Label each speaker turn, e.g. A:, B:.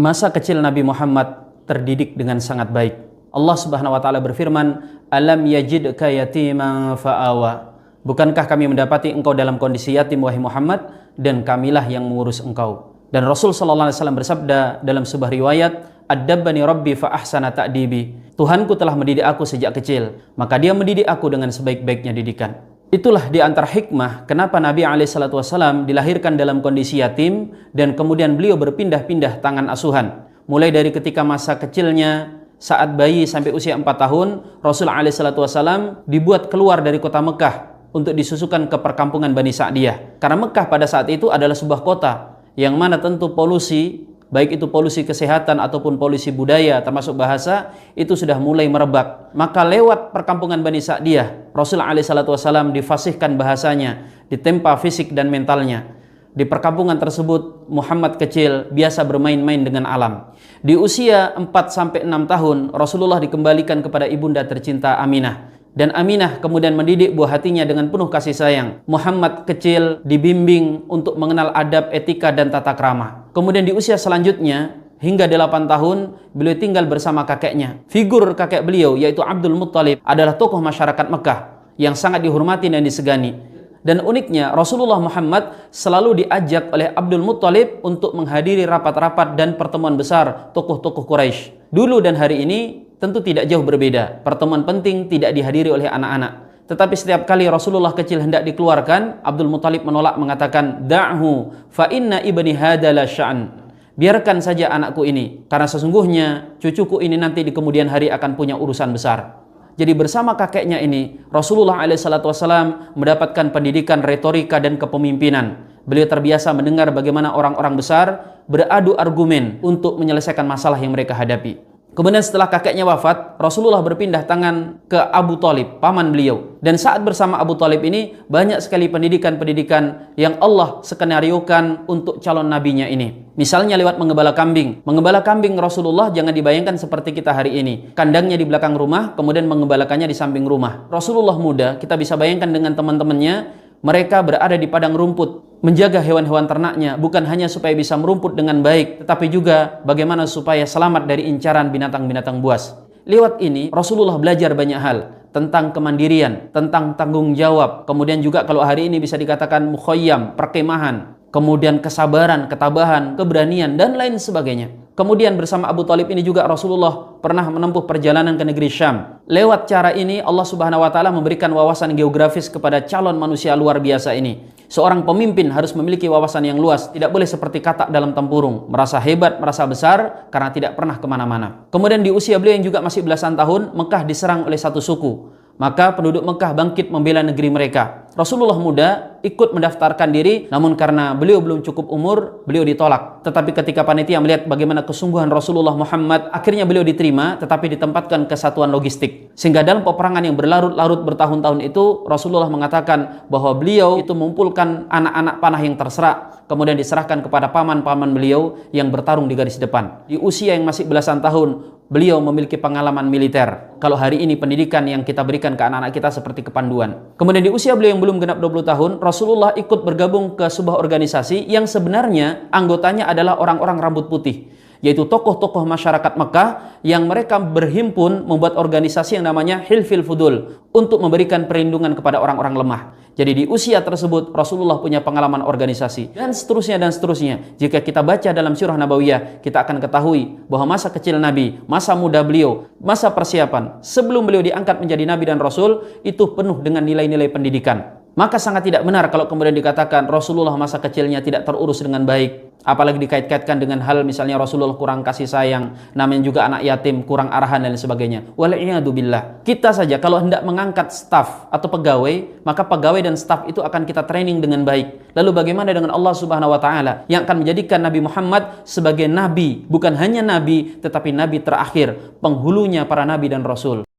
A: Masa kecil Nabi Muhammad terdidik dengan sangat baik. Allah Subhanahu wa taala berfirman, "Alam yajidka yatiman fa'awa." Bukankah kami mendapati engkau dalam kondisi yatim wahai Muhammad, dan kamilah yang mengurus engkau. Dan Rasul sallallahu alaihi wasallam bersabda dalam sebuah riwayat, "Adabbani Rabbi fa ahsana ta'dibi." Tuhanku telah mendidik aku sejak kecil, maka Dia mendidik aku dengan sebaik-baiknya didikan. Itulah di antara hikmah kenapa Nabi SAW dilahirkan dalam kondisi yatim dan kemudian beliau berpindah-pindah tangan asuhan. Mulai dari ketika masa kecilnya saat bayi sampai usia 4 tahun, Rasul SAW dibuat keluar dari kota Mekah untuk disusukan ke perkampungan Bani Sa'diyah. Karena Mekah pada saat itu adalah sebuah kota yang mana tentu polusi, baik itu polusi kesehatan ataupun polusi budaya termasuk bahasa, itu sudah mulai merebak. Maka lewat perkampungan Bani Sa'diyah, Rasul SAW difasihkan bahasanya, ditempa fisik dan mentalnya. Di perkampungan tersebut Muhammad kecil biasa bermain-main dengan alam. Di usia 4-6 tahun Rasulullah dikembalikan kepada ibunda tercinta Aminah. Dan Aminah kemudian mendidik buah hatinya dengan penuh kasih sayang. Muhammad kecil dibimbing untuk mengenal adab, etika, dan tata krama. Kemudian di usia selanjutnya, hingga 8 tahun, beliau tinggal bersama kakeknya. Figur kakek beliau, yaitu Abdul Muttalib, adalah tokoh masyarakat Mekah yang sangat dihormati dan disegani. Dan uniknya, Rasulullah Muhammad selalu diajak oleh Abdul Muttalib untuk menghadiri rapat-rapat dan pertemuan besar tokoh-tokoh Quraisy. Dulu dan hari ini tentu tidak jauh berbeda. Pertemuan penting tidak dihadiri oleh anak-anak. Tetapi setiap kali Rasulullah kecil hendak dikeluarkan, Abdul Muttalib menolak mengatakan, "Da'hu fa inna ibni hadza la sya'an." Biarkan saja anakku ini, karena sesungguhnya cucuku ini nanti di kemudian hari akan punya urusan besar. Jadi bersama kakeknya ini, Rasulullah SAW mendapatkan pendidikan retorika dan kepemimpinan. Beliau terbiasa mendengar bagaimana orang-orang besar beradu argumen untuk menyelesaikan masalah yang mereka hadapi. Kemudian setelah kakeknya wafat, Rasulullah berpindah tangan ke Abu Thalib, paman beliau. Dan saat bersama Abu Thalib ini, banyak sekali pendidikan-pendidikan yang Allah skenariokan untuk calon nabinya ini. Misalnya lewat mengembala kambing. Mengembala kambing Rasulullah jangan dibayangkan seperti kita hari ini. Kandangnya di belakang rumah, kemudian mengembalakannya di samping rumah. Rasulullah muda, kita bisa bayangkan dengan teman-temannya, mereka berada di padang rumput, menjaga hewan-hewan ternaknya, bukan hanya supaya bisa merumput dengan baik, tetapi juga bagaimana supaya selamat dari incaran binatang-binatang buas. Lewat ini, Rasulullah belajar banyak hal tentang kemandirian, tentang tanggung jawab, kemudian juga kalau hari ini bisa dikatakan mukhayyam, perkemahan, kemudian kesabaran, ketabahan, keberanian, dan lain sebagainya. Kemudian bersama Abu Thalib ini juga Rasulullah pernah menempuh perjalanan ke negeri Syam. Lewat cara ini Allah Subhanahu wa taala memberikan wawasan geografis kepada calon manusia luar biasa ini. Seorang pemimpin harus memiliki wawasan yang luas, tidak boleh seperti katak dalam tempurung, merasa hebat, merasa besar karena tidak pernah kemana-mana. Kemudian di usia beliau yang juga masih belasan tahun, Mekah diserang oleh satu suku. Maka penduduk Mekah bangkit membela negeri mereka. Rasulullah muda ikut mendaftarkan diri, namun karena beliau belum cukup umur, beliau ditolak. Tetapi ketika panitia melihat bagaimana kesungguhan Rasulullah Muhammad, akhirnya beliau diterima, tetapi ditempatkan ke satuan logistik. Sehingga dalam peperangan yang berlarut-larut bertahun-tahun itu, Rasulullah mengatakan bahwa beliau itu mengumpulkan anak-anak panah yang terserak, kemudian diserahkan kepada paman-paman beliau yang bertarung di garis depan. Di usia yang masih belasan tahun, beliau memiliki pengalaman militer. Kalau hari ini pendidikan yang kita berikan ke anak-anak kita seperti kepanduan. Kemudian di usia beliau yang belum genap 20 tahun, Rasulullah ikut bergabung ke sebuah organisasi yang sebenarnya anggotanya adalah orang-orang rambut putih, yaitu tokoh-tokoh masyarakat Mekah yang mereka berhimpun membuat organisasi yang namanya Hilfil Fudul untuk memberikan perlindungan kepada orang-orang lemah. Jadi di usia tersebut Rasulullah punya pengalaman organisasi dan seterusnya dan seterusnya. Jika kita baca dalam Sirah Nabawiyah, kita akan ketahui bahwa masa kecil Nabi, masa muda beliau, masa persiapan sebelum beliau diangkat menjadi Nabi dan Rasul itu penuh dengan nilai-nilai pendidikan. Maka sangat tidak benar kalau kemudian dikatakan Rasulullah masa kecilnya tidak terurus dengan baik. Apalagi dikait-kaitkan dengan hal misalnya Rasulullah kurang kasih sayang, namanya juga anak yatim, kurang arahan dan sebagainya. Wal'iyadzubillah. Kita saja kalau hendak mengangkat staf atau pegawai, maka pegawai dan staf itu akan kita training dengan baik. Lalu bagaimana dengan Allah Subhanahu wa taala yang akan menjadikan Nabi Muhammad sebagai nabi, bukan hanya nabi tetapi nabi terakhir, penghulunya para nabi dan rasul.